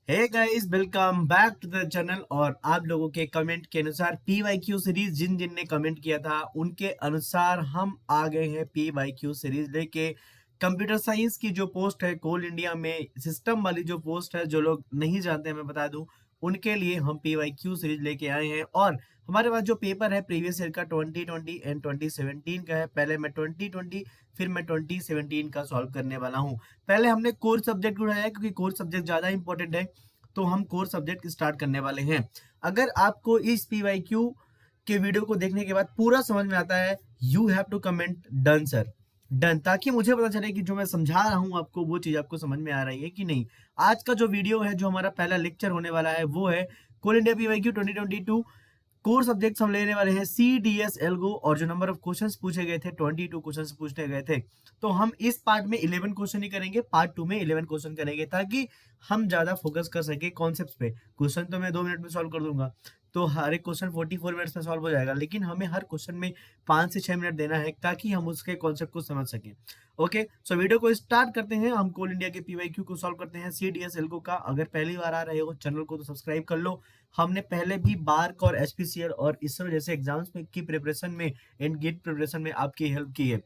Hey guys, welcome back to the channel. और आप लोगों के कमेंट के अनुसार PYQ सीरीज जिन जिन ने कमेंट किया था उनके अनुसार हम आ गए हैं PYQ सीरीज लेके। कंप्यूटर साइंस की जो पोस्ट है कोल इंडिया में, सिस्टम वाली जो पोस्ट है, जो लोग नहीं जानते मैं बता दूं उनके लिए हम PYQ सीरीज लेके आए हैं। और हमारे पास जो पेपर है प्रीवियस ईयर का 2020 एंड 2017 का है। पहले मैं 2020 फिर मैं 2017 का सॉल्व करने वाला हूं। पहले हमने कोर सब्जेक्ट उठाया क्योंकि कोर सब्जेक्ट ज्यादा इंपॉर्टेंट है, तो हम कोर सब्जेक्ट स्टार्ट करने वाले हैं। अगर आपको इस पीवाईक्यू के वीडियो को देखने के बाद पूरा समझ में आता है, you have to comment done sir, done, ताकि मुझे पता चले कि जो मैं समझा रहा हूं आपको वो चीज आपको समझ में आ रही है कि नहीं। आज का जो वीडियो है, जो हमारा पहला लेक्चर होने वाला है, वो है कोल इंडिया पीवाईक्यू 2022। कोर सब्जेक्ट्स हम लेने वाले हैं CDS एल्गो, और जो नंबर ऑफ क्वेश्चंस पूछे गए थे 22 क्वेश्चंस पूछे गए थे। तो हम इस पार्ट में 11 क्वेश्चन ही करेंगे, पार्ट 2 में 11 क्वेश्चन करेंगे, ताकि हम ज्यादा फोकस कर सके कॉन्सेप्ट्स पे। क्वेश्चन तो मैं 2 मिनट में सॉल्व कर दूंगा, तो हर एक क्वेश्चन 44 मिनट्स में सॉल्व हो जाएगा, लेकिन हमें हर क्वेश्चन में 5 से 6 मिनट देना है ताकि हम उसके कॉन्सेप्ट को समझ सकें। ओके, सो वीडियो को स्टार्ट करते हैं। हम कोल इंडिया के पीवाईक्यू को सॉल्व करते हैं CDS एल्गो का। अगर पहली बार आ रहे हो चैनल को तो सब्सक्राइब कर लो। हमने पहले भी बार्क और HPCL और इसरो जैसे एग्जाम्स में की प्रिपरेशन में एंड गेट प्रिपरेशन में आपकी हेल्प की है।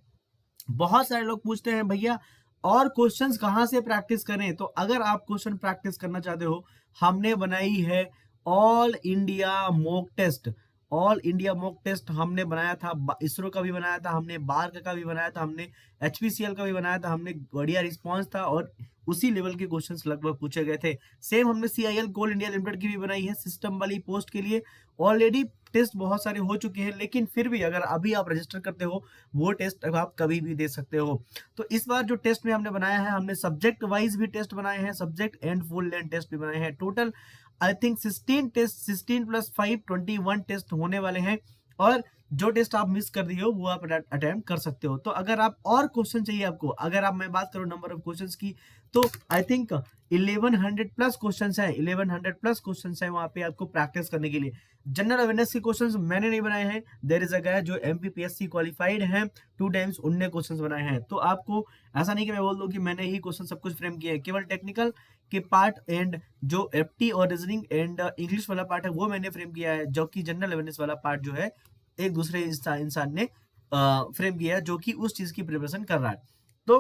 बहुत सारे लोग पूछते हैं भैया और क्वेश्चंस कहाँ से प्रैक्टिस करें, तो अगर आप क्वेश्चन प्रैक्टिस करना चाहते हो, हमने बनाई है all India mock test. All India mock test हमने बनाया था, इसरो का भी बनाया था हमने, बार्क का भी बनाया था हमने, HPCL का भी बनाया था हमने। बढ़िया रिस्पॉन्स था और उसी लेवल के क्वेश्चंस लगभग पूछे गए थे। सेम हमने CIL कोल इंडिया लिमिटेड की भी बनाई है सिस्टम वाली पोस्ट के लिए। ऑलरेडी टेस्ट बहुत सारे हो चुके हैं, लेकिन फिर भी अगर अभी आप रजिस्टर करते हो, वो टेस्ट अब आप कभी भी दे सकते हो। तो इस बार जो टेस्ट में हमने बनाया है, हमने सब्जेक्ट वाइज भी टेस्ट बनाए हैं, subject and full length test भी बनाए हैं। Total I think 16 test, 16 + 5 21 test होने वाले हैं। और जो टेस्ट आप मिस कर दिए हो वो आप अटेम्प्ट कर सकते हो। तो अगर आप और क्वेश्चन चाहिए आपको, अगर आप मैं बात करूं नंबर ऑफ क्वेश्चंस की, तो आई थिंक 1100+ क्वेश्चंस है, 1100+ क्वेश्चंस है वहां पे आपको प्रैक्टिस करने के लिए। जनरल अवेयरनेस के क्वेश्चंस मैंने नहीं बनाए हैं, देयर इज अ गाय जो MPPSC क्वालिफाइड है 2 टाइम्स, उनने क्वेश्चंस बनाए हैं। तो आपको ऐसा नहीं कि मैं बोल दूं कि मैंने ही क्वेश्चन सब कुछ फ्रेम किया है। केवल टेक्निकल के पार्ट एंड जो FT और रीजनिंग एंड इंग्लिश वाला पार्ट है वो मैंने फ्रेम किया है, जो कि जनरल अवेयरनेस वाला पार्ट जो है एक दूसरे इंसान ने फ्रेम किया है, जो कि उस चीज की प्रिपरेशन कर रहा है। तो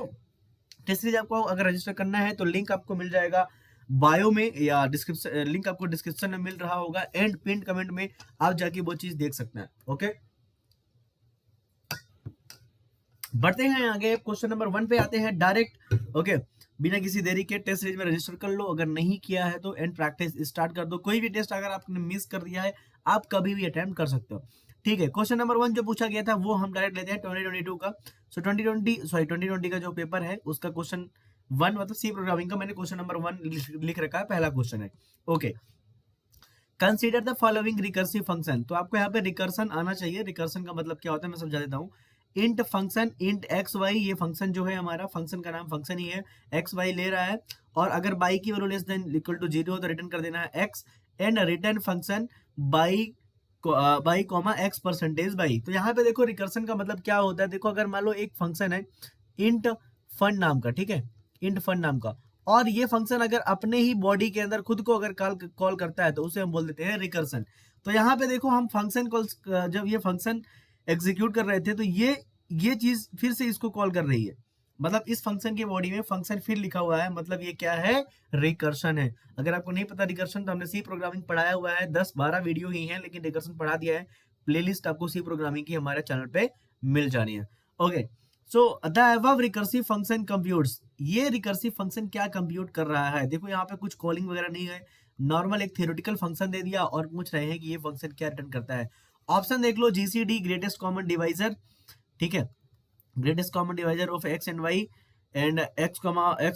टेस्ट सीरीज आपको अगर रजिस्टर करना है तो लिंक आपको मिल जाएगा बायो में, या डिस्क्रिप्शन, लिंक आपको डिस्क्रिप्शन में मिल रहा होगा, एंड पिन कमेंट में आप जाके वो चीज देख सकते हैं। ओके, बढ़ते हैं आगे, क्वेश्चन नंबर 1 पे आते हैं डायरेक्ट। ओके, बिना किसी देरी के टेस्ट सीरीज में रजिस्टर कर लो। अगर नहीं किया है तो एंड प्रैक्टिस स्टार्ट कर दो। कोई भी टेस्ट अगर आपने मिस कर दिया है, आप कभी भी अटेम्प्ट कर सकते हो। ठीक है, क्वेश्चन नंबर 1 जो पूछा गया था वो हम डायरेक्ट लेते हैं 2022 का। सो 2020 का जो पेपर है उसका क्वेश्चन 1, मतलब सी प्रोग्रामिंग का, मैंने क्वेश्चन नंबर 1 लिख रखा है, पहला क्वेश्चन है। Okay, consider the following recursive function. तो आपको यहाँ पे रिकर्सन आना चाहिए। रिकर्सन का मतलब क्या होता है मैं समझा देता हूँ। इंट फंक्शन, इंट XY, ये फंक्शन जो है हमारा, फंक्शन का नाम फंक्शन ही है, XY ले रहा है, और अगर बाई की value less than equal to 0 तो रिटर्न कर देना है X, and return function y y comma X%बाई। तो यहाँ पे देखो रिकर्सन का मतलब क्या होता है। देखो अगर मान लो एक फंक्शन है इंट फन नाम का, ठीक है, इंट फन नाम का, और ये फंक्शन अगर अपने ही बॉडी के अंदर खुद को अगर कॉल करता है तो उसे हम बोल देते हैं रिकर्सन। तो यहाँ पे देखो हम फंक्शन कॉल, जब ये फंक्शन एग्जीक्यूट कर रहे थे तो ये चीज फिर से इसको कॉल कर रही है, मतलब इस फंक्शन की बॉडी में फंक्शन फिर लिखा हुआ है, मतलब ये क्या है, रिकर्शन है। अगर आपको नहीं पता रिकर्शन, तो हमने सी प्रोग्रामिंग पढ़ाया हुआ है, 10-12 वीडियो ही है, लेकिन रिकर्शन पढ़ा दिया है। प्लेलिस्ट आपको सी प्रोग्रामिंग की हमारे चैनल पे मिल जानी है। Okay, so the above recursive function computes, ये रिकर्सिव फंक्शन क्या कंप्यूट कर रहा है। देखो यहाँ पे कुछ कॉलिंग वगैरह नहीं है, नॉर्मल एक थ्योरेटिकल फंक्शन दे दिया और पूछ रहे हैं कि ये फंक्शन क्या रिटर्न करता है। ऑप्शन देख लो, GCD ग्रेटेस्ट कॉमन डिवाइजर, ठीक है, greatest common divisor of X and Y, and X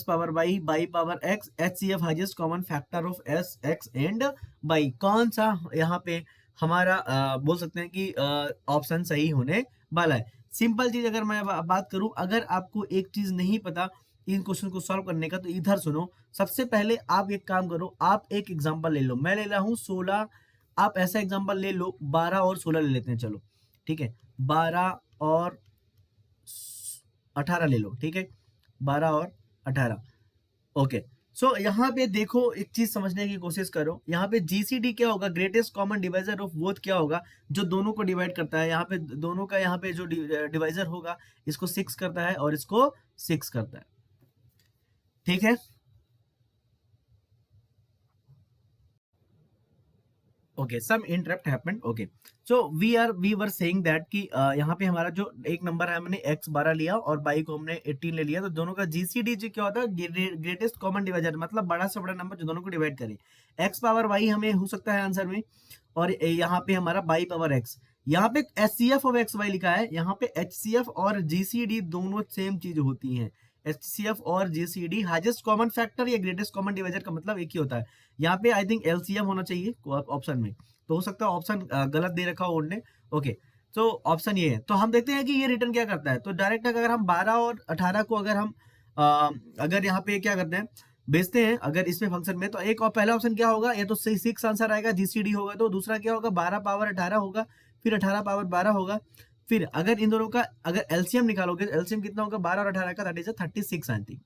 power Y power X, HCF highest common factor of S X and Y। कौन सा यहाँ पे हमारा बोल सकते हैं कि ऑप्शन सही होने वाला है। सिंपल चीज अगर मैं बात करूं, अगर आपको एक चीज नहीं पता इन क्वेश्चन को सॉल्व करने का, तो इधर सुनो। सबसे पहले आप एक काम करो, आप एक एग्जांपल ले लो। मैं ले रहा हूं 16, आप ऐसा एग्जांपल ले लो 12 और 16 ले लेते हैं, चलो ठीक है, 12 और 18 ले लो, ठीक है, 12 और 18। ओके, सो यहाँ पे देखो, एक चीज समझने की कोशिश करो, यहाँ पे जीसीडी क्या होगा, greatest common divisor of both क्या होगा, जो दोनों को डिवाइड करता है। यहाँ पे दोनों का यहाँ पे जो डिवाइजर होगा, इसको 6 करता है और इसको 6 करता है। ठीक है, okay, some interrupt happened. Okay, so we were saying that कि यहाँ पे हमारा जो एक नंबर है, हमने x 12 लिया और y को हमने 18 ले लिया, तो दोनों का जीसीडी क्या होता है, ग्रेटेस्ट कॉमन डिवाइजर, मतलब बड़ा से बड़ा नंबर जो दोनों को डिवाइड करे। x पावर y हमें हो सकता है आंसर में, और यहाँ पे हमारा y पावर x। यहाँ पे एचसीएफ ऑफ एक्स वाई लिखा है, यहाँ पे एचसीएफ और जीसीडी दोनों सेम चीज होती हैं। एचसीएफ और जीसीडी हाईएस्ट कॉमन फैक्टर या ग्रेटेस्ट कॉमन डिवाइजर का मतलब एक ही होता है। यहाँ पे आई थिंक एलसीएम होना चाहिए ऑप्शन में, तो हो सकता है ऑप्शन गलत दे रखा हो उन्होंने। ओके, तो ऑप्शन ये है। तो हम देखते हैं कि ये रिटर्न क्या करता है। तो डायरेक्ट अगर हम 12 और 18 को अगर हम अगर यहाँ पे क्या करते हैं, भेजते हैं अगर इसमें फंक्शन में, तो एक और पहला ऑप्शन क्या होगा, या तो 6 आंसर आएगा जीसीडी होगा, तो दूसरा क्या होगा, 12 पावर 18 होगा, फिर 18 पावर 12 होगा। फिर अगर इन दोनों का अगर एलसीएम निकालोगे, एलसीएम कितना होगा 12 और 18 का, that is 36 I think.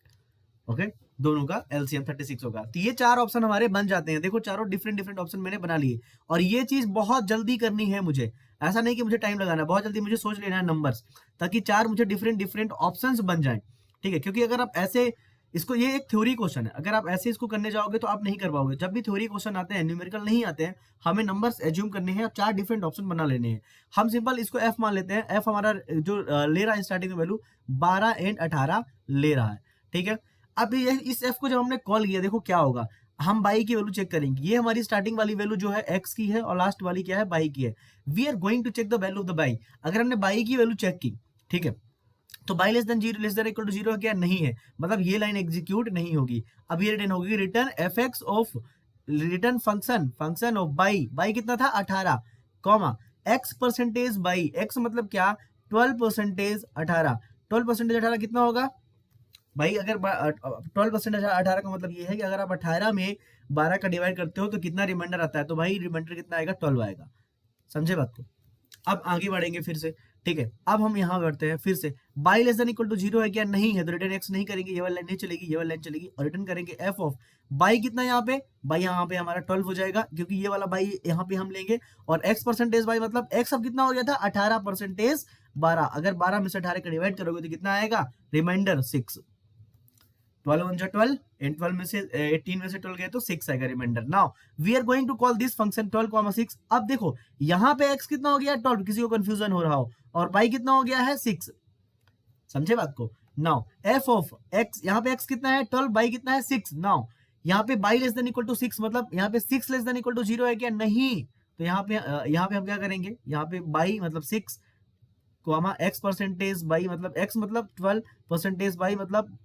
Okay, दोनों का एलसीएम 36 होगा। तो ये 4 ऑप्शन हमारे बन जाते हैं। देखो चारों डिफरेंट डिफरेंट ऑप्शन मैंने बना लिए, और ये चीज बहुत जल्दी करनी है मुझे, ऐसा नहीं कि मुझे टाइम लगाना, बहुत जल्दी मुझे सोच लेना है नंबर्स, ताकि 4 मुझे डिफरेंट डिफरेंट ऑप्शंस बन जाएं। ठीक है, क्योंकि अगर आप ऐसे इसको, ये एक थ्योरी क्वेश्चन है, अगर आप ऐसे इसको करने जाओगे तो आप नहीं कर पाओगे। जब भी थ्योरी क्वेश्चन आते हैं, न्यूमेरिकल नहीं आते हैं, हमें नंबर्स एज्यूम करने हैं और 4 डिफरेंट ऑप्शन बना लेने हैं। हम सिंपल इसको एफ मान लेते हैं। एफ हमारा जो ले रहा है स्टार्टिंग में वैल्यू 12 एंड 18 ले रहा है। ठीक है, अब ये इस एफ को जब हमने कॉल किया, देखो क्या होगा, हम बाई की वैल्यू चेक करेंगे। ये हमारी स्टार्टिंग वाली वैल्यू जो है एक्स की है, और लास्ट वाली क्या है, बाई की है। We are going to check the value of the y. अगर हमने बाई की वैल्यू चेक की, ठीक है, तो y less than zero, less than equal to zero क्या नहीं है, मतलब ये लाइन एग्जीक्यूट नहीं होगी। अब ये रिटर्न होगी, return F x of, return function of by. By कितना था 18, comma x percentage by, x मतलब क्या 12% 18, 12% 18 कितना होगा भाई, अगर 12% 18 का मतलब ये है कि अगर आप 18 में 12 का डिवाइड करते हो तो कितना रिमाइंडर आता है, तो भाई रिमाइंडर कितना आएगा 12 आएगा। समझे बात को। अब आगे बढ़ेंगे फिर से। ठीक है, अब हम यहाँ बढ़ते हैं फिर से। Y less than equal to zero है क्या, नहीं है, तो रिटर्न एक्स नहीं करेंगे, ये वाली लाइन नहीं चलेगी, ये वाली लाइन चलेगी, और रिटर्न करेंगे एफ ऑफ बाई कितना, यहाँ पे बाई यहाँ पे हमारा 12 हो जाएगा, क्योंकि ये वाला बाई यहाँ पे हम लेंगे। और एक्स परसेंटेज बाई मतलब एक्स अब कितना हो गया था 18% 12, अगर 12 में से 18 का डिवाइड करोगे तो कितना आएगा, रिमाइंडर 6। 12 वन 12 एंड 12 में से 18 में से 12 गए तो 6 आएगा reminder. Now we are going to call this function 12,6। अब देखो यहाँ पे x कितना हो गया 12, किसी को कंफ्यूजन हो रहा हो, और y कितना हो गया है 6। समझे बात को। नाउ f ऑफ x, यहाँ पे x कितना है 12, y कितना है 6। नाउ यहाँ पे y less than equal to 6, मतलब यहाँ पे 6 लेस देन इक्वल टू 0 है क्या, नहीं। तो यहाँ पे हम क्या करेंगे, यहाँ पे y मतलब 6, कॉमा एक्स परसेंटेज बाई मतलब एक्स मतलब 12, परसेंटेज बाई मतलब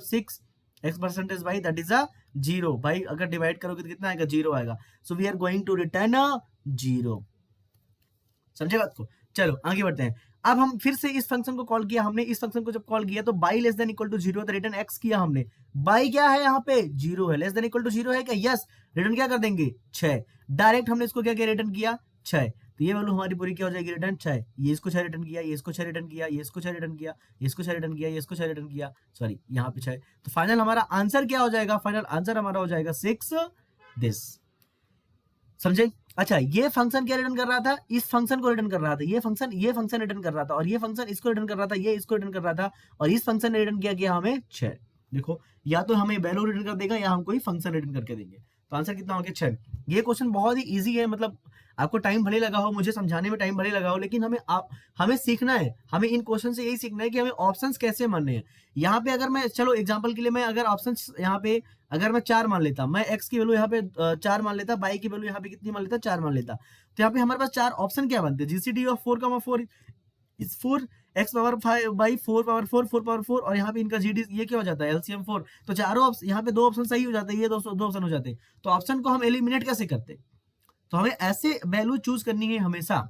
6, x percentage by that is अ 0। भाई अगर डिवाइड करोगे तो कितना आएगा, 0 आएगा। So we are going to return a 0। समझे बात को। चलो आगे बढ़ते हैं। अब हम फिर से इस फंक्शन को कॉल किया हमने, इस फंक्शन को जब कॉल किया तो y less than equal to 0, तो रिटर्न एक्स किया हमने। बाई क्या है यहाँ पे 0 है, लेस देन इक्वल टू 0 है क्या, यस। रिटर्न क्या कर देंगे 6, डायरेक्ट हमने इसको क्या किया, रिटर्न किया 6। तो ये वैल्यू हमारी पूरी क्या हो जाएगी, रिटर्न 6। ये इसको 6 रिटर्न किया, ये इसको 6 रिटर्न किया, ये इसको 6 रिटर्न किया, ये इसको 6 रिटर्न किया, ये इसको 6 रिटर्न किया, सॉरी यहाँ पे 6। तो फाइनल हमारा आंसर क्या हो जाएगा, फाइनल आंसर हमारा हो जाएगा 6 दिस। समझे। अच्छा, ये फंक्शन क्या रिटर्न कर रहा था, इस फंक्शन को रिटर्न कर रहा था, ये फंक्शन रिटर्न कर रहा था, और ये फंक्शन इसको रिटर्न कर रहा था, ये इसको रिटर्न कर रहा था, और इस फंक्शन ने रिटर्न किया हमें 6। देखो या तो हमें वैल्यू रिटर्न कर देगा या हम कोई फंक्शन रिटर्न करके देंगे। तो आंसर कितना हो गया 6। ये क्वेश्चन बहुत ही इजी है, मतलब आपको टाइम भले लगा हो, मुझे समझाने में टाइम भले लगा हो, लेकिन हमें सीखना है, हमें इन क्वेश्चन से यही सीखना है कि हमें ऑप्शंस कैसे मानने हैं। यहाँ पे अगर मैं, चलो एग्जांपल के लिए मैं अगर ऑप्शंस यहाँ पे अगर मैं 4 मान लेता, मैं x की वैल्यू यहाँ पे 4 मान लेता, y की वैल्यू यहाँ पे कितनी मान लेता, 4 मान लेता, तो यहाँ पे हमारे पास 4 ऑप्शन क्या बनते, GCD of 4,4 is 4, x power 5 by 4 power 4, 4 power 4, और यहाँ पे इनका जीडी ये क्या हो जाता है एलसीएम 4। तो चारों यहाँ पे 2 ऑप्शन सही हो जाते हैं, ये दो ऑप्शन हो जाते हैं। तो ऑप्शन को हम एलिमिनेट कैसे करते, तो हमें ऐसे वैल्यू चूज करनी है हमेशा,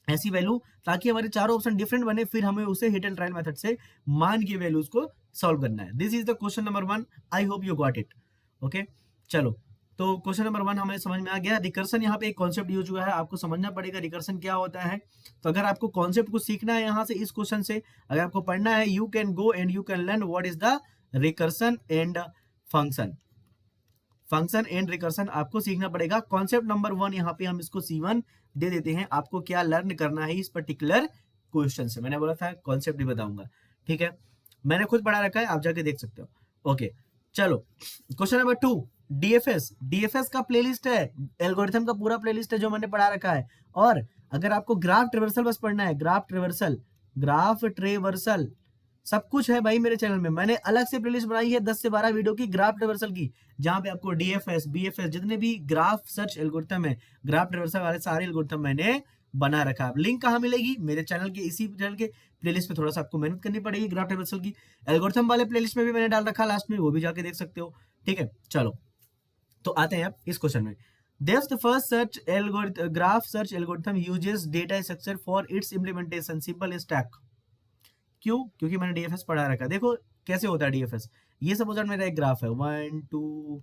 ऐसी वैल्यू ताकि हमारे चारों ऑप्शन डिफरेंट बने, फिर हमें उसे हिट एंड ट्रायल मेथड से मान के वैल्यूज को सॉल्व करना है। This is the question number 1। I hope you got it. Okay, चलो तो क्वेश्चन नंबर 1 हमें समझ में आ गया। रिकर्सन यहाँ पे एक कॉन्सेप्ट यूज हुआ है, आपको समझना पड़ेगा रिकर्सन क्या होता है। तो अगर आपको कॉन्सेप्ट को सीखना है यहाँ से, इस क्वेश्चन से अगर आपको पढ़ना है, you can go and you can learn what is the recursion and function, function and recursion आपको सीखना पड़ेगा। कॉन्सेप्ट नंबर 1 यहाँ पे हम इसको C1 दे देते हैं। आपको क्या लर्न करना है इस पर्टिकुलर क्वेश्चन से, मैंने बोला था कॉन्सेप्ट ही बताऊंगा, ठीक है। मैंने खुद पढ़ा रखा है, आप जाके देख सकते हो। ओके चलो, क्वेश्चन नंबर 2, डीएफएस। डीएफएस का प्लेलिस्ट है, एल्गोरिथम का पूरा प्लेलिस्ट है जो मैंने पढ़ा रखा है। और अगर आपको ग्राफ ट्रेवर्सल बस पढ़ना है, ग्राफ ट्रेवर्सल, ग्राफ ट्रेवर्सल सब कुछ है भाई मेरे चैनल में। मैंने अलग से प्लेलिस्ट बनाई है 10 से 12 वीडियो की ग्राफ ट्रेवर्सल की, जहां पे आपको डीएफएस, बीएफएस जितने भी ग्राफ सर्च एल्गोरिथम है, ग्राफ ट्रेवर्सल वाले सारे एल्गोरिथम मैंने बना रखा है। लिंक कहाँ मिलेगी? मेरे चैनल के, इसी चैनल के प्लेलिस्ट में थोड़ा सा आपको मेहनत करनी पड़ेगी। ग्राफ ट्रेवर्सल की एल्गोरिथम वाले प्लेलिस्ट में भी मैंने डाल रखा लास्ट में, वो भी जाके देख सकते हो, ठीक है। चलो तो आते हैं अब इस क्वेश्चन में। Thus the first search algorithm, graph search algorithm uses data structure for its implementation, simple stack। क्यों? क्योंकि मैंने डीएफएस पढ़ा रखा है। देखो कैसे होता है डीएफएस। ये सपोज मेरा एक ग्राफ है 1 2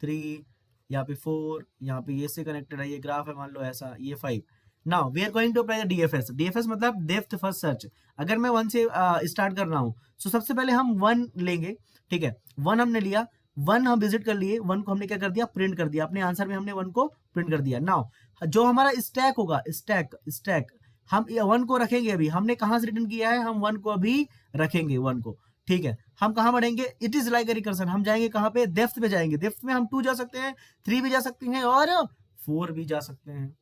3, यहाँ पे 4, यहाँ पे ये से कनेक्टेड है, ये ग्राफ है मान लो ऐसा, ये 5। Now we are going to apply the DFS. DFS मतलब डेप्थ फर्स्ट सर्च। अगर मैं 1 से स्टार्ट कर रहा हूँ, तो सबसे पहले हम 1 लेंगे, ठीक है। 1 हमने लिया, 1 हम विजिट कर लिए, 1 को हमने क्या कर दिया? प्रिंट कर दिया। अपने आंसर में हमने 1 को प्रिंट कर दिया। नाउ जो हमारा स्टैक होगा, स्टैक हम 1 को रखेंगे। अभी हमने कहां से रिटर्न किया है? हम 1 को अभी रखेंगे, 1 को, ठीक है। हम कहां बढ़ेंगे? It is like a recursion. हम जाएंगे कहां पे? डेप्थ पे जाएंगे। डेप्थ में हम 2 जा सकते हैं, 3 भी जा सकते हैं और 4 भी जा सकते हैं।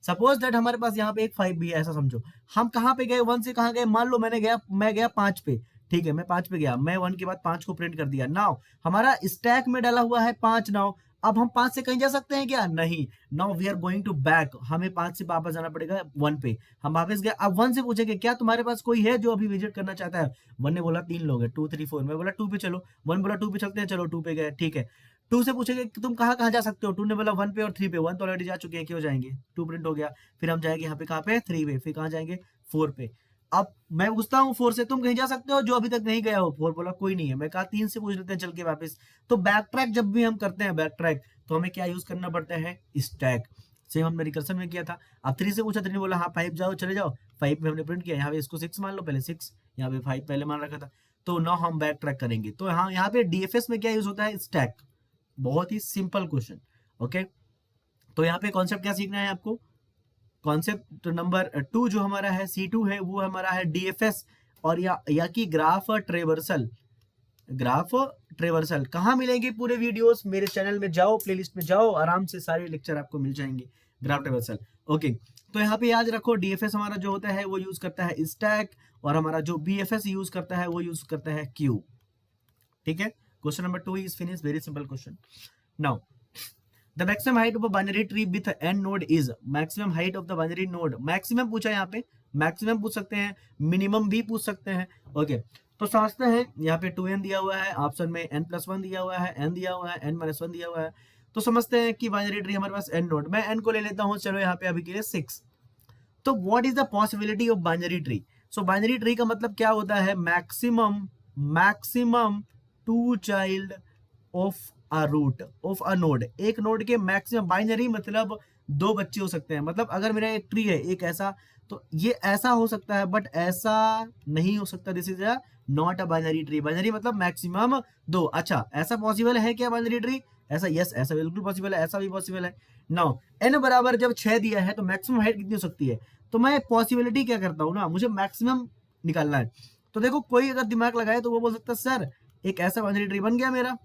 सपोज दैट हमारे पास यहाँ पे एक 5 भी है, ऐसा समझो। हम कहां पे गए? 1 से कहां गए? मान लो मैं गया 5 पे, ठीक है। मैं 5 पे गया, मैं 1 के बाद 5 को प्रिंट कर दिया। नाउ हमारा स्टैक में डाला हुआ है 5। नाउ अब हम 5 से कहीं जा सकते हैं क्या? नहीं। Now we are going to back. हमें 5 से वापस जाना पड़ेगा 1 पे। हम वापस गए। अब 1 से पूछेंगे क्या तुम्हारे पास कोई है जो अभी विजिट करना चाहता है? 1 ने बोला 3 लोग हैं, 2 3 4। मैं बोला 2 पे चलो। 1 बोला 2 पे चलते हैं, चलो 2 पे गए, ठीक है। 2 से पूछेंगे कि तुम कहाँ कहाँ जा सकते हो? 2 ने बोला 1 पे और 3 पे। 1 तो ऑलरेडी जा चुके हैं, क्यों जाएंगे? 2 प्रिंट हो गया। फिर हम जाएंगे यहाँ पे कहाँ पे? 3 पे। फिर कहाँ जाएंगे? 4 पे। अब मैं पूछता हूँ 4 से, तुम कहीं जा सकते हो जो अभी तक नहीं गया हो? 4 बोला कोई नहीं है। मैं कहा 3 से पूछ लेते हैं चल के वापस। तो बैक ट्रैक जब भी हम करते हैं, बैक ट्रैक, तो हमें क्या यूज करना पड़ता है? स्टैक। सेम हमने रिकर्सन में किया था। अब 3 से पूछा, 3 ने बोला हाँ 5 जाओ, चले जाओ। 5 में हमने प्रिंट किया, यहाँ पे इसको 6 मान लो, पहले 6, यहाँ पे 5 पहले मान रखा था। तो नाउ हम बैक ट्रैक करेंगे। तो हाँ, यहाँ पे डीएफएस में क्या यूज होता है? स्टैक। बहुत ही सिंपल क्वेश्चन, ओके। तो यहाँ पे कॉन्सेप्ट क्या सीखना है आपको? कॉन्सेप्ट नंबर 2 जो हमारा है, C2 है, वो हमारा है डीएफएस और या कि ग्राफ ट्रेवर्सल। ग्राफ ट्रेवर्सल कहाँ मिलेंगे पूरे वीडियोस? मेरे चैनल में जाओ, प्लेलिस्ट में जाओ, आराम से सारे लेक्चर आपको मिल जाएंगे। Graph traversal, okay. तो यहाँ पे याद रखो डीएफएस हमारा जो होता है वो यूज करता है स्टैक, और हमारा जो बीएफएस यूज करता है वो यूज करता है क्यू, ठीक है। Question number 2 is finish, very simple question. Now the maximum height of a binary tree with n node is, maximum height of the binary node, maximum पूछा यहाँ पे, maximum पूछ सकते हैं, minimum भी पूछ सकते हैं, ओके। तो समझते हैं, यहाँ पे 2n दिया हुआ है, ऑप्शन में n+1 दिया हुआ है, n दिया हुआ है, n-1 दिया हुआ है। तो समझते हैं कि बाइनरी ट्री हमारे पास n नोड, मैं n को ले लेता हूँ, चलो यहाँ पे अभी के लिए 6। तो what is the possibility of binary tree? So binary tree का मतलब क्या होता है? Maximum 2 child of a root of a node. एक नोड के मैक्सिमम, बाइनरी मतलब 2 बच्चे हो सकते हैं। मतलब अगर मेरा एक ट्री है, एक ऐसा, तो ये ऐसा हो सकता है बट ऐसा नहीं हो सकता। This is a not a binary tree. Binary मतलब मैक्सिमम 2। अच्छा, ऐसा पॉसिबल है क्या बाइनरी ट्री? ऐसा, यस, ऐसा बिल्कुल पॉसिबल है, ऐसा भी पॉसिबल है। नाउ n बराबर जब 6 दिया है तो मैक्सिमम हाइट कितनी हो सकती है? तो मैं पॉसिबिलिटी क्या करता हूँ ना, मुझे मैक्सिमम निकालना है। तो देखो कोई अगर दिमाग लगाए तो वो बोल सकता है सर एक ऐसा बाइनरी ट्री बन गया मेरा,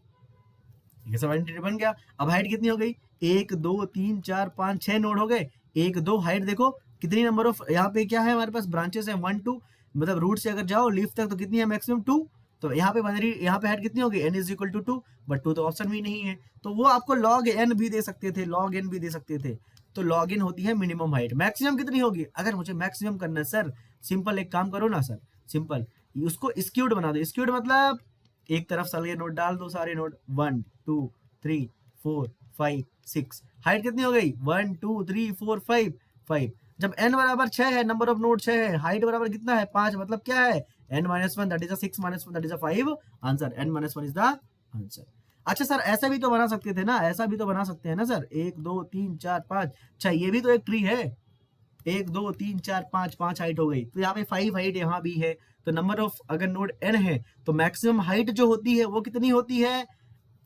ऐसा बाइनरी ट्री बन गया। अब हाइट कितनी हो गई? 1 2 3 4 5 6 नोड हो गए। 1 2 हाइट देखो कितनी नंबर ऑफ, यहाँ पे क्या है हमारे पास? ब्रांचेस है 1 2, मतलब रूट से अगर जाओ लीफ तक तो कितनी है? मैक्सिमम 2। तो यहाँ पे बाइनरी, यहाँ पे हाइट कितनी होगी? n is equal to 2, but 2 तो ऑप्शन में नहीं है। तो वो आपको log n भी दे सकते थे, log n भी दे सकते थे। तो log n होती है मिनिमम हाइट। मैक्सिमम कितनी होगी? अगर मुझे मैक्सिमम करना है सर, सिंपल एक काम करो ना सर, सिंपल उसको स्क्यूड बना दो। स्क्यूड मतलब एक तरफ सारे नोड डाल दो, सारे नोड 1 2 3 4 5 6। हाइट कितनी हो गई? 1 2 3 4 5 5। जब n बराबर 6 है, नंबर ऑफ नोड 6 है, हाइट बराबर कितना है? 5, मतलब क्या है? n-1 that is 6 -1 that is 5 answer. n-1 is the answer. अच्छा सर ऐसा भी तो बना सकते थे ना, ऐसा भी तो बना सकते हैं ना सर, 1 2 3 4 5। अच्छा ये भी तो एक ट्री है, 1 2 3 4 5, 5 हाइट हो गई। तो यहाँ पे 5 हाइट यहाँ भी है। तो नंबर ऑफ अगर नोड n है तो मैक्सिमम हाइट जो होती है वो कितनी होती है?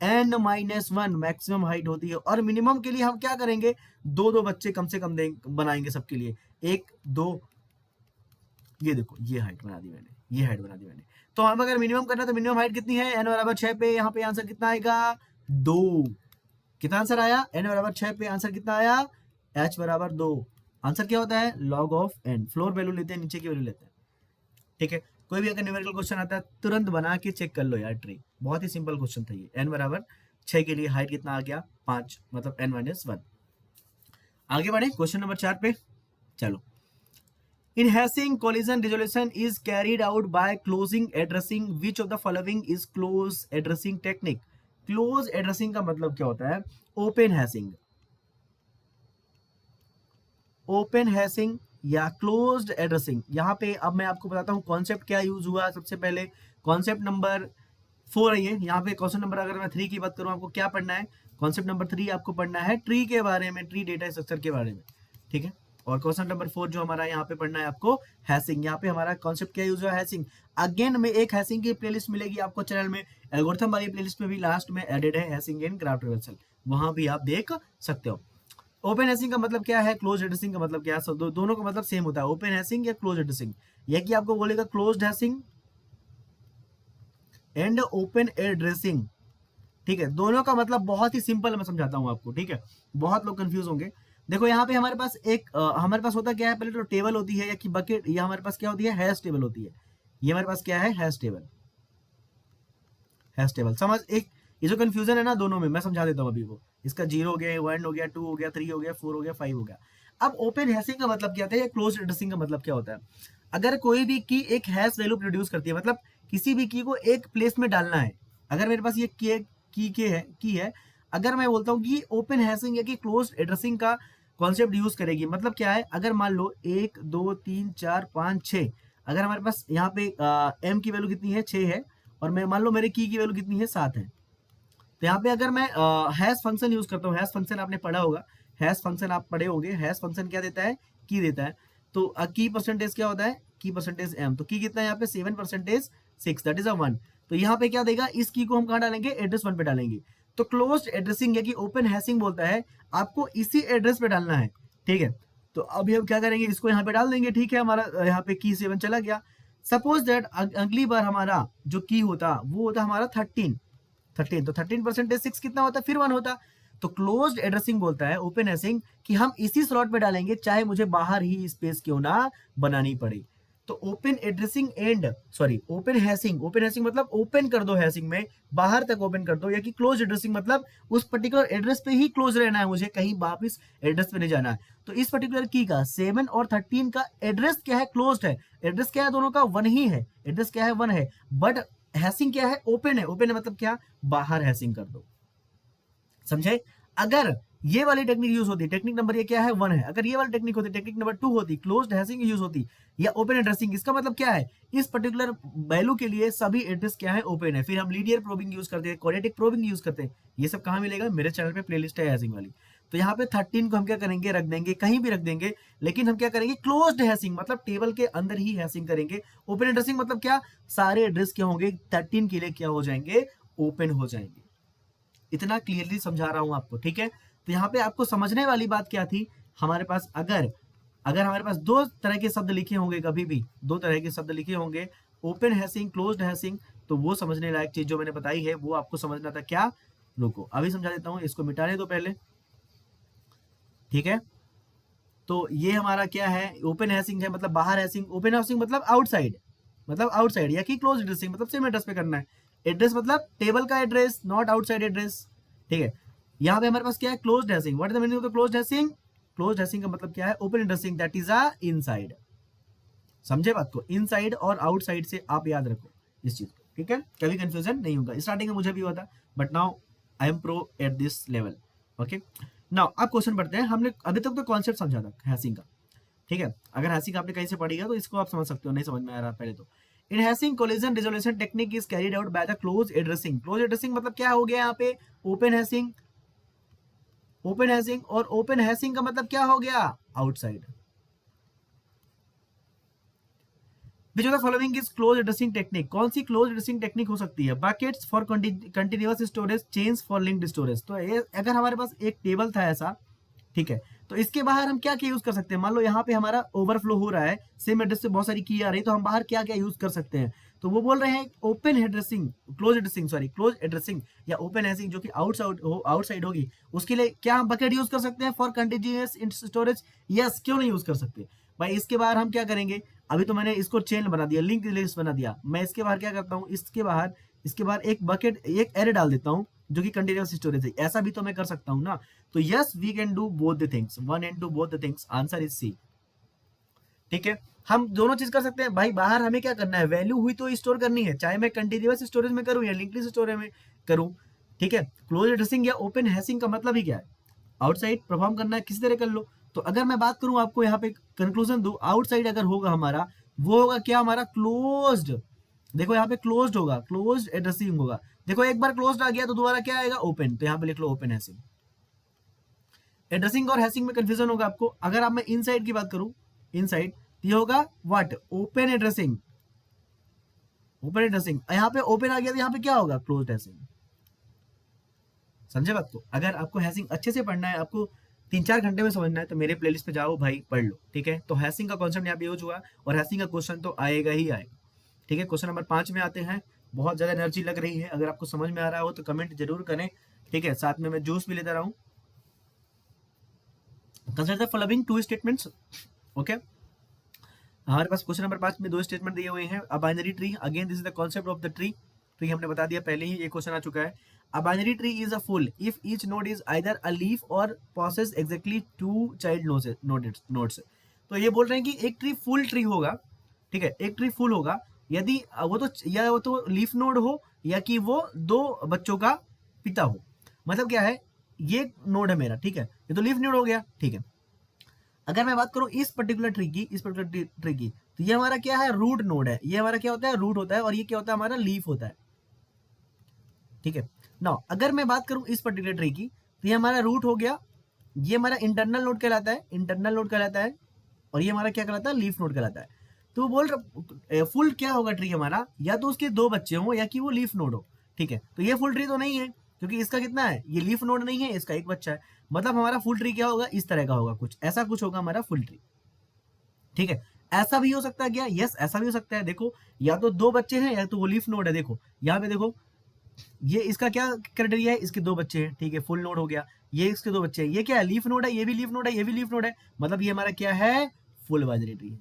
n-1 मैक्सिमम हाइट होती है, और मिनिमम के लिए हम क्या करेंगे, दो दो बच्चे कम से कम बनाएंगे सबके लिए, एक दो, ये देखो ये हाइट बना दी मैंने, ये हाइट बना दी मैंने। तो हम अगर मिनिमम करना है तो मिनिमम हाइट कितनी है, n बराबर 6 पे, यहाँ पे आंसर कितना आएगा 2। कितना आंसर आया, n बराबर 6 पे आंसर कितना आया, h बराबर 2। आंसर क्या होता है, log of n। Floor value लेते हैं, नीचे की वैल्यू लेते हैं, ठीक है। कोई भी अगर न्यूमेरिकल क्वेश्चन आता है तुरंत बना के चेक कर लो यार ट्री, बहुत ही सिंपल क्वेश्चन था ये। n बराबर 6 के लिए हाइट कितना आ गया 5, मतलब n-1। आगे बढ़े क्वेश्चन नंबर 4 पे, चलो। In Hashing, collision resolution is carried out by closing addressing. Which of the following is close addressing technique? Close addressing का मतलब क्या होता है, open hashing, ओपन हैशिंग या क्लोज्ड एड्रेसिंग। यहाँ पे अब मैं आपको बताता हूँ कॉन्सेप्ट क्या यूज हुआ। सबसे पहले कॉन्सेप्ट नंबर 4 है ये, यहाँ पे क्वेश्चन नंबर अगर मैं 3 की बात करूँ, आपको क्या पढ़ना है, कॉन्सेप्ट नंबर 3 आपको पढ़ना है ट्री के बारे में, ट्री डेटा स्ट्रक्चर के बारे में, ठीक है। और क्वेश्चन नंबर 4 जो हमारा यहाँ पे पढ़ना है आपको हैशिंग। यहाँ पे हमारा कॉन्सेप्ट क्या यूज हुआ, हैशिंग। अगेन में एक हैशिंग की प्लेलिस्ट मिलेगी आपको चैनल में, एल्गोरिथम वाली प्लेलिस्ट में भी लास्ट में एडेड है हैशिंग एंड ग्राफ रिवर्सल, वहां भी आप देख सकते हो। ओपन हैशिंग का मतलब क्या है, क्लोज एड्रेसिंग का मतलब क्या है, सब दोनों का मतलब सेम होता है, ओपन हैशिंग या क्लोज एड्रेसिंग। यह कि आपको बोलेगा close hashing and open addressing, ठीक है। दोनों का मतलब बहुत ही सिंपल मैं समझाता हूं आपको, ठीक है। बहुत लोग कंफ्यूज होंगे। देखो यहाँ पे हमारे पास एक हमारे पास होता क्या है, पहले तो टेबल होती है या कि बकेट, या हमारे पास क्या होती है, हैश टेबल होती है। ये हमारे पास क्या है, हैश टेबल। हैश टेबल समझ, एक ये जो कंफ्यूजन है ना दोनों में, मैं समझा देता हूँ अभी वो। इसका 0 हो गया, 1 हो गया, 2 हो गया, 3 हो गया, 4 हो गया, 5 हो गया। अब ओपन हैशिंग का मतलब क्या होता है या क्लोज एड्रेसिंग का मतलब क्या होता है, अगर कोई भी की एक हैश वैल्यू प्रोड्यूस करती है, मतलब किसी भी की को एक प्लेस में डालना है। अगर मेरे पास ये की है, अगर मैं बोलता हूँ कि ओपन हैशिंग या कि क्लोज एड्रेसिंग का कॉन्सेप्ट यूज करेगी, मतलब क्या है, अगर मान लो 1 2 3 4 5 6, अगर हमारे पास यहाँ पे एम की वैल्यू कितनी है 6 है, और मैं मान लो मेरे की वैल्यू कितनी है 7 है, तो यहाँ पे अगर मैं हैश फंक्शन यूज करता हूँ, हैश फंक्शन आपने पढ़ा होगा, हैश फंक्शन आप पढ़े होंगे, हैश फंक्शन क्या देता है, की देता है। तो की परसेंटेज क्या होता है, की परसेंटेज एम, तो की कितना है यहाँ पे 7%6, दैट इज अ 1। तो यहाँ पे क्या देगा, इस की को हम कहाँ डालेंगे, एड्रेस 1 पे डालेंगे। तो क्लोज एड्रेसिंग या कि ओपन हैशिंग बोलता है आपको इसी एड्रेस पे डालना है, ठीक है। तो अभी हम क्या करेंगे, इसको यहाँ पे डाल देंगे, ठीक है। हमारा यहाँ पे की 7 चला गया। सपोज दैट अगली बार हमारा जो की होता वो होता हमारा 13, तो 13%6 कितना होता, फिर 1 होता। तो क्लोज्ड एड्रेसिंग बोलता है ओपन हैशिंग कि हम इसी स्लॉट पे डालेंगे, चाहे मुझे बाहर ही स्पेस क्यों ना बनानी पड़े। तो open addressing and sorry open hashing मतलब ओपन कर दो हैशिंग में, बाहर तक ओपन कर दो, या कि क्लोज एड्रेसिंग मतलब उस पर्टिकुलर एड्रेस पे ही क्लोज रहना है, मुझे कहीं वापिस एड्रेस पे नहीं जाना है। तो इस पर्टिकुलर की का 7 और 13 का एड्रेस क्या है, क्लोज्ड है। एड्रेस क्या है, दोनों का 1 ही है, एड्रेस क्या है 1 है, बट हैशिंग क्या है, ओपन है। ओपन है मतलब क्या, बाहर हैशिंग कर दो, समझे। अगर ये वाली टेक्निक यूज होती, टेक्निक नंबर ये क्या है 1 है, अगर ये वाली टेक्निक होती, टेक्निक नंबर 2 होती, क्लोज्ड हैशिंग यूज होती या ओपन एड्रेसिंग। इसका मतलब क्या है, इस पर्टिकुलर वैल्यू के लिए सभी एड्रेस क्या है, ओपन है। फिर हम लीनियर प्रोबिंग यूज करते हैं, क्वाड्रेटिक प्रोबिंग यूज करते हैं। ये सब कहाँ मिलेगा, मेरे चैनल पे प्लेलिस्ट है हैशिंग वाली। तो यहाँ पे 13 को हम क्या करेंगे, रख देंगे, कहीं भी रख देंगे, लेकिन हम क्या करेंगे, क्लोज्ड हैशिंग मतलब टेबल के अंदर ही हैशिंग करेंगे। ओपन एड्रेसिंग मतलब क्या, सारे एड्रेस क्या होंगे 13 के लिए क्या हो जाएंगे, ओपन हो जाएंगे। इतना क्लियरली समझा रहा हूं आपको, ठीक है। तो यहाँ पे आपको समझने वाली बात क्या थी, हमारे पास अगर अगर हमारे पास दो तरह के शब्द लिखे होंगे, कभी भी दो तरह के शब्द लिखे होंगे, ओपन हैशिंग, क्लोज्ड हैशिंग, तो वो समझने लायक चीज जो मैंने बताई है वो आपको समझना था क्या। रुको अभी समझा देता हूं, इसको मिटाने दो पहले, ठीक है। तो ये हमारा क्या है, ओपन हैशिंग है मतलब बाहर हैशिंग, ओपन हैशिंग मतलब आउटसाइड या कि क्लोज एड्रेसिंग मतलब सेम एड्रेस पे करना है। एड्रेस मतलब टेबल का एड्रेस, नॉट आउटसाइड एड्रेस, ठीक है। यहाँ पे हमारे पास क्या है, closed hashing. What is the meaning of the closed hashing, closed hashing का मतलब क्या है, open addressing, that is a inside. समझे बात को, इनसाइड और आउटसाइड से आप याद रखो इस चीज को, ठीक है। कभी कंफ्यूजन नहीं होगा, स्टार्टिंग में मुझे भी हुआ था, but now I am pro at this level, okay. Now अब क्वेश्चन पढ़ते हैं। हमने अभी तक तो कॉन्सेप्ट समझा था हैशिंग का, ठीक है। अगर हैशिंग आपने कहीं से पढ़ी है तो इसको आप समझ सकते हो, नहीं समझ में आ रहा पहले तो। In hashing collision resolution technique is carried out by the close addressing. Close addressing मतलब क्या हो गया यहाँ पे, ओपन हैशिंग, ओपन हैशिंग, और ओपन हैशिंग का मतलब क्या हो गया, outside. Which of the following is close addressing technique, कौन सी क्लोज एड्रेसिंग टेक्निक हो सकती है? Buckets for continuous storage, chains for linked storage. तो ये अगर हमारे पास एक टेबल था ऐसा, ठीक है, तो इसके बाहर हम क्या क्या यूज कर सकते हैं? मान लो यहाँ पे हमारा ओवरफ्लो हो रहा है, सेम एड्रेस से बहुत सारी की आ रही है, तो हम बाहर क्या क्या यूज कर सकते हैं? तो वो बोल रहे हैं ओपन एड्रेसिंग, क्लोज एड्रेसिंग या ओपन हैशिंग जो कि आउटसाइड होगी, उसके लिए क्या हम बकेट यूज कर सकते हैं फॉर कंटिन्यूअस स्टोरेज? यस, क्यों नहीं यूज कर सकते भाई? इसके बाहर हम क्या करेंगे? अभी तो मैंने इसको चेन बना दिया, लिंक लिस्ट बना दिया, मैं इसके बाहर क्या करता हूँ, इसके बाहर एक बकेट, एक एरे डाल देता हूँ जो कि कंटिन्यूअस स्टोरेज है। ऐसा भी तो मैं कर सकता हूँ ना। तो yes, we can do both the things, one and do both the things, answer is C. ठीक है, हम दोनों चीज कर सकते हैं भाई। बाहर हमें क्या करना है? वैल्यू हुई तो स्टोर करनी है, चाहे मैं कंटिन्यूअस स्टोरेज में करूँ या लिंक्ड लिस्ट स्टोरेज में करूँ। ठीक है, क्लोज एड्रेसिंग या ओपन हैशिंग का मतलब ही क्या है? आउटसाइड परफॉर्म करना है, किसी तरह कर लो। तो अगर मैं बात करूं, आपको यहाँ पे कंक्लूजन दूं, आउटसाइड अगर होगा हमारा, वो होगा क्या? हमारा क्लोज्ड। देखो यहाँ पे क्लोज्ड होगा, क्लोज्ड एड्रेसिंग होगा। देखो एक बार क्लोज्ड आ गया तो दोबारा क्या आएगा? ओपन। तो यहाँ पे लिख लो ओपन हैशिंग। एड्रेसिंग और हैशिंग में कंफ्यूजन होगा आपको। अगर आप मैं इनसाइड की बात करूं, इनसाइड, ये होगा what? Open addressing. Open addressing, यहाँ पे ओपन आ गया तो यहाँ पे क्या होगा? Closed hashing. समझे बात को? अगर आपको हैशिंग अच्छे से पढ़ना है, आपको 3-4 घंटे में समझना है, तो मेरे प्लेलिस्ट पे जाओ भाई, पढ़ लो। ठीक है, तो हैशिंग का कॉन्सेप्ट यहाँ पे यूज हुआ और हैशिंग का क्वेश्चन तो आएगा ही आएगा। ठीक है, क्वेश्चन नंबर 5 में आते हैं। बहुत ज्यादा एनर्जी लग रही है, अगर आपको समझ में आ रहा हो तो कमेंट जरूर करें। ठीक है, साथ में मैं जूस भी लेता रहूं। Consider the following two statements. Okay, हमारे पास क्वेश्चन नंबर 5 में 2 स्टेटमेंट दिए हुए हैं। अ binary tree, again this is the concept of the tree. Tree हमने बता दिया पहले ही, ये क्वेश्चन आ चुका है। A binary tree is a full if each node is either a leaf or possesses exactly 2 child nodes. तो ये बोल रहे हैं कि एक ट्री फुल ट्री होगा। ठीक है, एक ट्री फुल होगा यदि वो तो लीफ नोड हो या कि वो 2 बच्चों का पिता हो। मतलब क्या है? ये नोड है मेरा, ठीक है, ये तो लीफ नोड हो गया। ठीक है, अगर मैं बात करूं इस पर्टिकुलर ट्री की, तो ये हमारा क्या है? रूट नोड है। ये हमारा क्या होता है? रूट होता है। और ये क्या होता है? हमारा लीफ होता है। ठीक है, नाउ अगर मैं बात करूं इस पर्टिकुलर ट्री की, तो ये हमारा रूट हो गया, ये हमारा इंटरनल नोड कहलाता है, और ये हमारा क्या कहलाता है? लीफ नोड कहलाता है। तो वो बोल रहा फुल क्या होगा ट्री हमारा? या तो उसके 2 बच्चे हों या कि वो लीफ नोड हो। ठीक है, तो ये फुल ट्री तो नहीं है, क्योंकि इसका कितना है? ये लीफ नोड नहीं है, इसका एक बच्चा है। मतलब हमारा फुल ट्री क्या होगा? इस तरह का होगा, कुछ ऐसा कुछ होगा हमारा फुल ट्री। ठीक है, ऐसा भी हो सकता है क्या? यस, ऐसा भी हो सकता है। देखो, या तो 2 बच्चे हैं या तो वो लीफ नोड है। देखो यहाँ पे देखो, ये इसका क्या क्राइटेरिया है? इसके 2 बच्चे हैं। ठीक है, फुल नोड हो गया। ये इसके 2 बच्चे हैं, ये क्या है? लीफ नोड है। ये भी लीफ नोड है, ये भी लीफ नोड है। मतलब ये हमारा क्या है? फुल बाइनरी ट्री है।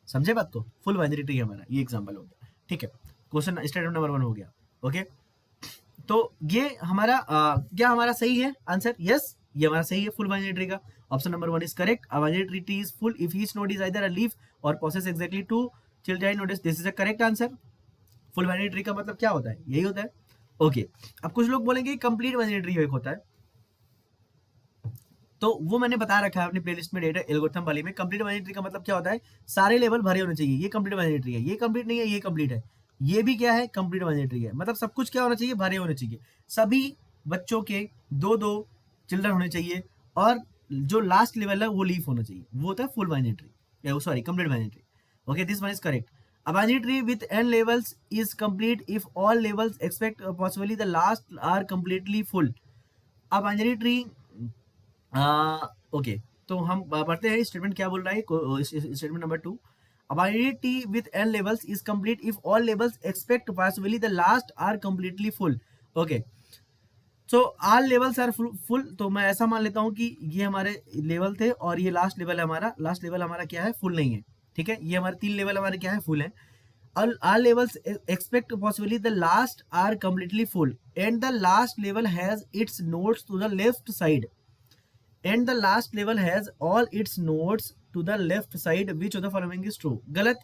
समझे बात को? फुल बाइनरी ट्री हमारा ये एग्जांपल हो गया। ठीक है, क्वेश्चन स्टेटमेंट नंबर 1 हो गया। ओके, तो ये हमारा क्या हमारा सही है आंसर? यस, ये हमारा सही है फुल बाइनरी ट्री का। Option number 1 is correct. A binary tree is full if each node is either a leaf or possess exactly 2 children nodes. This is a correct answer. Full binary tree का मतलब क्या होता है? यही होता है। Okay, अब कुछ लोग बोलेंगे कंप्लीट बाइनरी ट्री एक होता है, तो वो मैंने बता रखा है अपनी प्लेलिस्ट में, डेटा एल्गोरिथम वाली में। कंप्लीट बाइनरी ट्री का मतलब क्या होता है? सारे लेवल भरे होने चाहिए। ये कंप्लीट बाइनरी ट्री है। ये कंप्लीट नहीं है, ये कंप्लीट है। ये भी क्या है? कंप्लीट बाइनरी ट्री है। मतलब सब कुछ क्या होना चाहिए? भरे होने चाहिए। सभी बच्चों के 2-2 चिल्ड्रन होने चाहिए, और जो लास्ट लेवल है वो लीफ होना चाहिए। वो होता है full binary tree, sorry complete binary tree. Okay, this one is correct. A binary tree with n levels is complete if all levels except possibly the last are completely full. A binary tree, okay, तो हम पढ़ते हैं statement क्या बोल रहा है। Statement number 2, a binary tree with n levels is complete if all levels except possibly the last are completely full. Okay, so all levels are full. तो मैं ऐसा मान लेता हूँ कि ये हमारे लेवल थे और ये लास्ट लेवल है हमारा। लास्ट लेवल हमारा क्या है? फुल नहीं है। ठीक है, ये हमारे 3 लेवल हमारे क्या है? फुल है। all levels expect possibly the last are completely full and the last level has its nodes to the left side and the last level has all its nodes to the left side. Which of the following is true? गलत।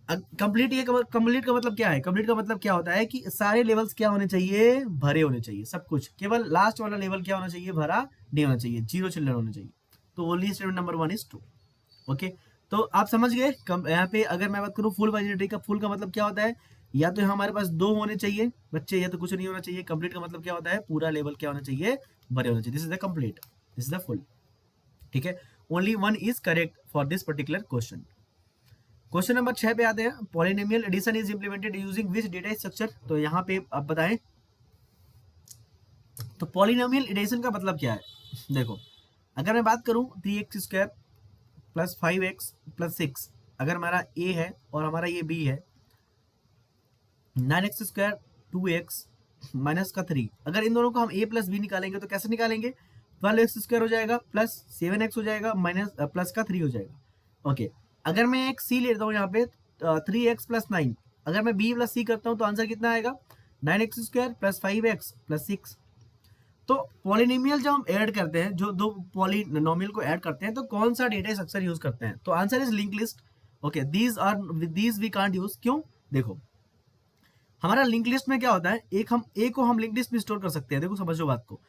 Complete, ये complete का मतलब क्या है? Complete का मतलब क्या होता है कि सारे लेवल्स क्या होने चाहिए? भरे होने चाहिए, सब कुछ। केवल लास्ट वाला लेवल क्या होना चाहिए? भरा नहीं होना चाहिए, 0 चिल्ड्रन होने चाहिए। तो only statement number 1 is true. Okay, तो आप समझ गए। यहाँ पे अगर मैं बात करूँ फुल बाइनरी ट्री का, फुल का मतलब क्या होता है? या तो हमारे पास 2 होने चाहिए बच्चे, या तो कुछ नहीं होना चाहिए। कंप्लीट का मतलब क्या होता है? पूरा लेवल क्या होना चाहिए? भरे होना चाहिए। This is the complete, this is the full. ठीक है, only one is correct for this particular question. Question number 6 पे आते हैं, polynomial addition is implemented using which data structure. तो यहाँ पे आप बताएं, तो पॉलिनोमियल एडिशन का मतलब क्या है। देखो, अगर मैं बात करूं 3x² प्लस 5x प्लस 6, अगर हमारा a है और हमारा ये b है, 9x² 2x माइनस का 3, अगर इन दोनों को हम a प्लस b निकालेंगे तो कैसे निकालेंगे, 12x² हो जाएगा प्लस 7x हो जाएगा माइनस प्लस का 3 हो जाएगा। ओके, अगर मैं एक c लेता हूँ यहाँ पे 3x प्लस 9, अगर मैं b प्लस c करता हूँ तो आंसर कितना आएगा, 9x² प्लस 5x प्लस 6। तो पॉलिनोमियल जब हम ऐड करते हैं, जो दो पॉलिनोमियल को ऐड करते हैं, तो कौन सा डेटा स्ट्रक्चर यूज करते हैं, तो answer is link list. Okay, these we can't use, क्यों, देखो हमारा लिंक लिस्ट में क्या होता है, एक हम ए को हम लिंक लिस्ट में स्टोर कर सकते हैं। देखो समझो बात को,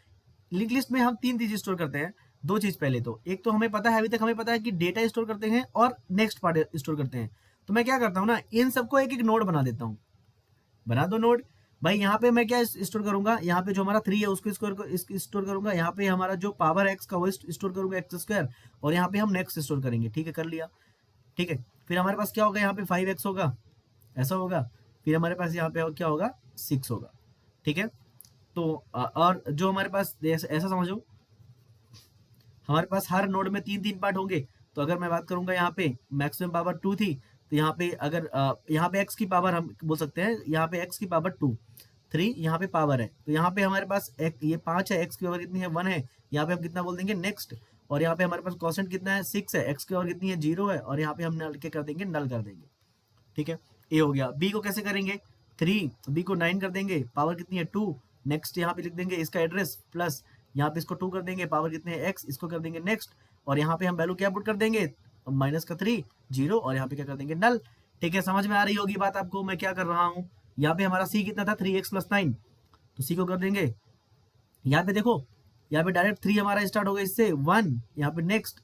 लिंक लिस्ट में हम 3 चीज स्टोर करते हैं। 2 चीज, पहले तो एक तो हमें पता है, अभी तक हमें पता है कि डेटा स्टोर करते हैं और नेक्स्ट पार्ट स्टोर करते हैं। तो मैं क्या करता हूँ ना, इन सबको एक एक नोड बना देता हूँ। बना दो नोड भाई, यहाँ पे मैं क्या स्टोर करूंगा, यहाँ पे जो हमारा 3 है उसको स्टोर करूंगा, यहाँ पे हमारा जो पावर x का वो स्टोर करूंगा x², और यहाँ पे हम नेक्स्ट स्टोर करेंगे। ठीक है, कर लिया। ठीक है, फिर हमारे पास क्या होगा, यहाँ पे 5x होगा, ऐसा होगा, फिर हमारे पास यहाँ पे क्या होगा, 6 होगा। ठीक है, तो और जो हमारे पास ऐसा समझो, हमारे पास हर नोड में 3 पार्ट होंगे। तो अगर मैं बात करूंगा, यहाँ पे मैक्सिमम पावर 2 थी, तो यहाँ पे अगर यहाँ पे x की पावर हम बोल सकते हैं, यहाँ पे x की पावर 2, 3 यहाँ पे पावर है, तो यहाँ पे हमारे पास ये 5 है, x की पावर कितनी है, 1 है, यहाँ पे हम कितना बोल देंगे, नेक्स्ट। और यहाँ पे हमारे पास कॉन्स्टेंट कितना है, 6 है, x की पावर कितनी है, 0 है, और यहाँ पे हम नल के कर देंगे, नल कर देंगे। ठीक है, ए हो गया। बी को कैसे करेंगे, 3, बी को 9 कर देंगे, पावर कितनी है, 2, नेक्स्ट यहाँ पे लिख देंगे इसका एड्रेस, प्लस यहाँ पे इसको 2 कर देंगे, पावर कितने है, x, इसको कर देंगे नेक्स्ट, और यहाँ पे हम वैल्यू क्या पुट कर देंगे, माइनस का 3, 0, और यहाँ पे क्या कर देंगे, नल। ठीक है, समझ में आ रही होगी बात आपको मैं क्या कर रहा हूँ। यहाँ पे हमारा c कितना था, 3x प्लस 9, तो c को कर देंगे, यहाँ पे देखो, यहाँ पे डायरेक्ट 3 हमारा स्टार्ट हो गया इससे, 1, यहाँ पे नेक्स्ट,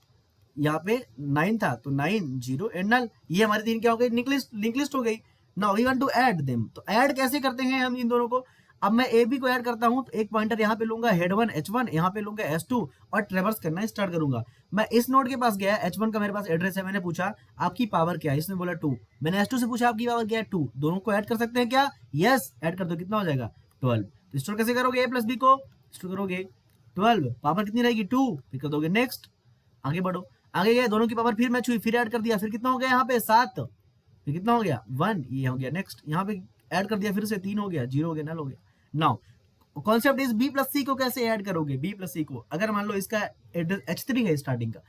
यहाँ पे 9 था तो 9, 0 एंड नल। ये हमारी 3 क्या हो गई, लिंक लिस्ट हो गई। Now we want to add them, तो ऐड कैसे करते हैं हम इन दोनों को। अब मैं ए बी को ऐड करता हूं, तो एक पॉइंटर यहाँ पे लूंगा, हेड 1 h1, यहाँ पे लूंगा s2, और ट्रेवर्स करना स्टार्ट करूंगा। मैं इस नोड के पास गया, h1 का मेरे पास एड्रेस है, मैंने पूछा आपकी पावर क्या है, इसने बोला 2, मैंने s2 से पूछा आपकी पावर क्या है, 2, दोनों को ऐड कर सकते हैं क्या, यस, ऐड कर दो, कितना हो जाएगा, 12। तो स्टोर कैसे करोगे, a प्लस बी को स्टोर करोगे 12, पावर कितनी रहेगी, 2, फिर कर दोगे नेक्स्ट, आगे बढ़ो, आगे गए, दोनों की पावर फिर मैच हुई, फिर ऐड कर दिया, फिर कितना हो गया यहाँ पे 7, फिर कितना हो गया 1, ये हो गया नेक्स्ट, यहाँ पे ऐड कर दिया, फिर से 3 हो गया, 0 हो गया, नल हो गया। Now concept is B plus C को कैसे ऐड करोगे, बी प्लस सी को, अगर मान लो इसका एड्रेस h3 है स्टार्टिंग का,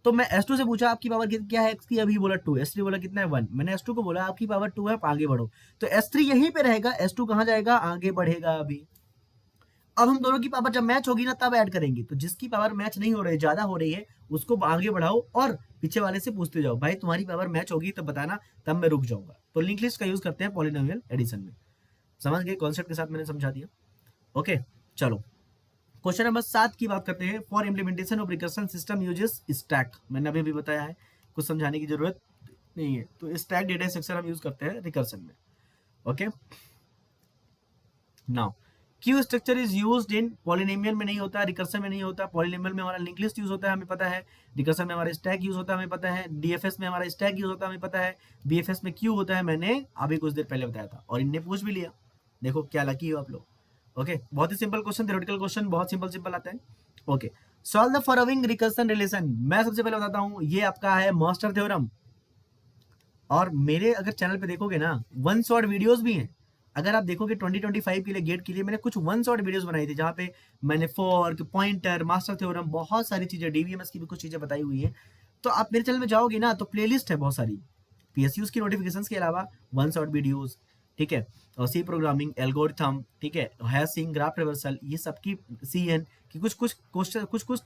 तो मैं s2 से पूछा आपकी पावर क्या है, x की, अभी बोला 2, s3 बोला कितना है 1, मैंने s2 को बोला आपकी पावर 2 है, आप आगे बढ़ो, तो s3 यहीं पे रहेगा, s2 कहाँ जाएगा, आगे बढ़ेगा। अभी अब हम दोनों की पावर जब मैच होगी ना तब ऐड करेंगे, तो जिसकी पावर मैच नहीं हो रही, ज्यादा हो रही है, उसको आगे बढ़ाओ और पीछे वाले से पूछते जाओ, भाई तुम्हारी पावर मैच होगी तब बताना, तब मैं रुक जाऊंगा। तो लिंक लिस्ट का यूज करते हैं पॉलिनोमियल एडिशन में। समझ गए, कॉन्सेप्ट के साथ मैंने समझा दिया। ओके, चलो क्वेश्चन नंबर 7 की बात करते हैं। For implementation of recursion system uses stack, मैंने अभी भी बताया है, कुछ समझाने की जरूरत नहीं है। तो स्टैक डेटा स्ट्रक्चर हम यूज करते हैं रिकर्सन में। Okay, now Q structure is used in polynomial में नहीं होता, रिकर्सन में नहीं होता। पॉलिनोमियल में हमारा लिंक लिस्ट यूज होता है, हमें पता है। रिकर्सन में हमारा स्टैक यूज होता है, हमें पता है। डीएफएस में हमारा स्टैक यूज होता है, हमें पता है। बीएफएस में क्यू होता है, मैंने अभी कुछ देर पहले बताया था, और इनने पूछ भी लिया। देखो क्या लकी हो आप लोग। ओके, बहुत ही सिंपल क्वेश्चन, थ्योरेटिकल क्वेश्चन बहुत सिंपल आता है। Okay, solve the following recursion relation. मैं सबसे पहले बताता हूँ, ये आपका है मास्टर थ्योरम, और मेरे अगर चैनल पे देखोगे ना, वन शॉट वीडियोस भी हैं। अगर आप देखोगे 2025 के लिए गेट के लिए मैंने कुछ वन शॉट वीडियोस बनाई थी, जहाँ पे मैंने फॉर्क, पॉइंटर, मास्टर थ्योरम, बहुत सारी चीजें, डीवीएमएस की भी कुछ चीजें बताई हुई है। तो आप मेरे चैनल में जाओगे ना तो प्लेलिस्ट है बहुत सारी, पीएसयूज की नोटिफिकेशंस के अलावा वन शॉट वीडियोस, ठीक है, और सी प्रोग्रामिंग, एल्गोरिथम, ठीक है, हैशिंग, ग्राफ रिवर्सल, ये सब की सीएन की कुछ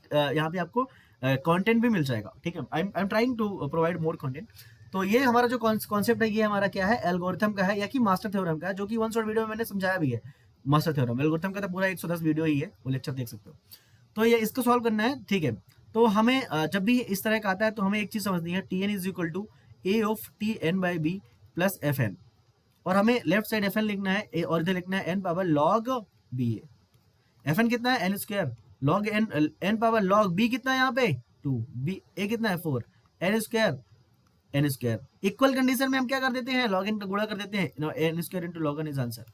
यहाँ पे आपको कंटेंट भी मिल जाएगा। ठीक है, I am trying to provide more content. तो ये हमारा जो कॉन्सेप्ट है, ये हमारा क्या है, एल्गोरिथम का है, या कि मास्टर थ्योरम का है, जो कि वन शॉट वीडियो में मैंने समझाया भी है। मास्टर थ्योरम, एल्गोरिथम का तो पूरा 110 वीडियो ही है, वो लेक्चर देख सकते हो। तो ये इसको सॉल्व करना है, ठीक है। तो हमें जब भी इस तरह का आता है तो हमें एक चीज समझनी है, T n is equal to a of T n by b plus f n, और हमें लेफ्ट साइड एफ एन लिखना है, ए और इधर लिखना है n power log b a. F n कितना है, n square, log n, n power log b कितना है यहाँ पे 2 बी ए कितना है 4 एन स्क्वायर इक्वल कंडीशन में हम क्या कर देते हैं लॉग एन का गुणा कर देते हैं n square into log N is answer.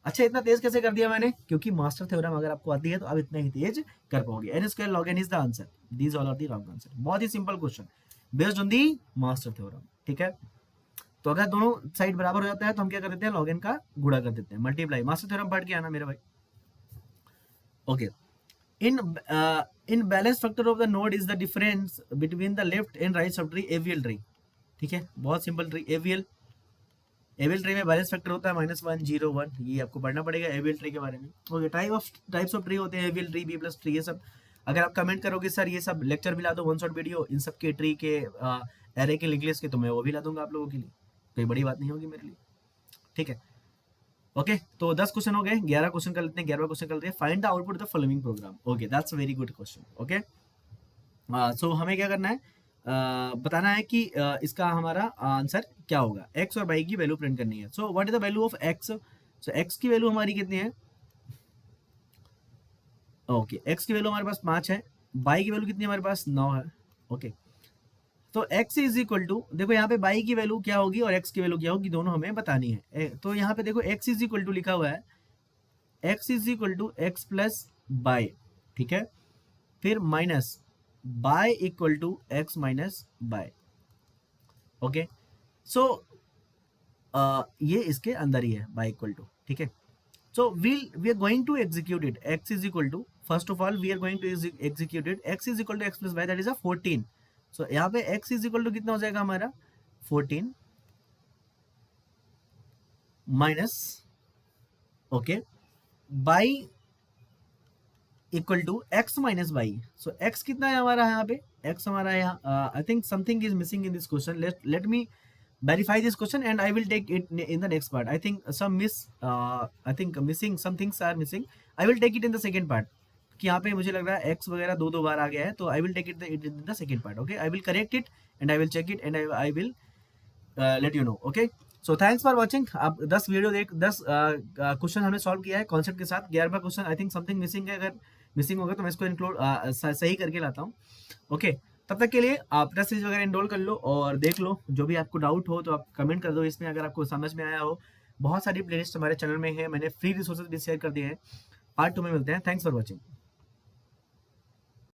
अच्छा इतना तेज कैसे कर दिया मैंने क्योंकि मास्टर थ्योरम अगर आपको आती है तो आप इतना ही तेज कर पाओगे। N square log N is the answer, these all are the wrong answer. बहुत ही simple question based on the master theorem. ठीक है तो अगर दोनों साइड बराबर हो जाता है तो हम क्या कर देते हैं लॉग एन का गुणा कर देते हैं मल्टीप्लाई। मास्टर थ्योरम पढ़ के आना मेरे भाई। Okay in balance factor of the node is the difference between the left and right subtree AVL tree। ठीक है बहुत सिंपल ट्री AVL ट्री में बैलेंस फैक्टर होता है -1 0 1, ये आपको पढ़ना पड़ेगा AVL ट्री के बारे में। ओके टाइप्स ऑफ ट्री होते हैं AVL tree, B plus tree, ये सब अगर आप कमेंट करोगे सर ये सब लेक्चर भी ला दो वन शॉट वीडियो इन सब के ट्री के एरे के लिंक लिस्ट के, तो मैं वो भी ला दूंगा आप लोगों के लिए, कोई बड़ी बात नहीं होगी मेरे लिए। ठीक है ओके तो 10 क्वेश्चन हो गए, 11 क्वेश्चन कर लेते हैं, 11वां क्वेश्चन कर लेते हैं। Find the output of the following programme. Okay that's a very good question. Okay so हमें क्या करना है बताना है कि इसका हमारा आंसर क्या होगा। एक्स और वाई की वैल्यू प्रिंट करनी है। So what is the value of x. So x की वैल्यू हमारी कितनी है, ओके एक्स की वैल्यू हमारे पास 5 है, वाई की वैल्यू कितनी है हमारे पास 9 है। ओके तो x इज इक्वल टू, देखो यहाँ पे y की वैल्यू क्या होगी और x की वैल्यू क्या होगी दोनों हमें बतानी है। तो यहाँ पे देखो x इज इक्वल टू लिखा हुआ है, x is equal to x plus y, ठीक है, फिर minus y equal to x minus y. Okay so ये इसके अंदर ही है बाय इक्वल टू। ठीक है so we are going to execute it. x is equal to first of all we are going to execute it. x is equal to x plus y that is a 14। So यहाँ पे x is equal to कितना हो जाएगा हमारा 14 minus okay y equal to x minus y. So x कितना है हमारा यहाँ पे, x हमारा यहाँ I think something is missing in this question. Let me verify this question and I will take it in the next part. I think some I think missing some things are missing. I will take it in the second part. कि यहाँ पे मुझे लग रहा है x वगैरह दो बार आ गया है, तो I will take it in the second part. Okay, I will correct it and I will check it and I will let you know. Okay, so thanks for watching. आप 10 वीडियो देख 10 question हमने solve किया है concept के साथ। 11वां question I think something missing है, अगर मिसिंग होगा तो मैं इसको इंक्लूड सही करके लाता हूँ। ओके तब तक के लिए आप टेस्ट सीरीज वगैरह इनरोल कर लो और देख लो, जो भी आपको डाउट हो तो आप कमेंट कर दो इसमें, अगर आपको समझ में आया हो। बहुत सारी प्लेलिस्ट हमारे चैनल में है, मैंने फ्री रिसोर्सेज भी शेयर कर दिए हैं। पार्ट 2 में मिलते हैं। Thanks for watching.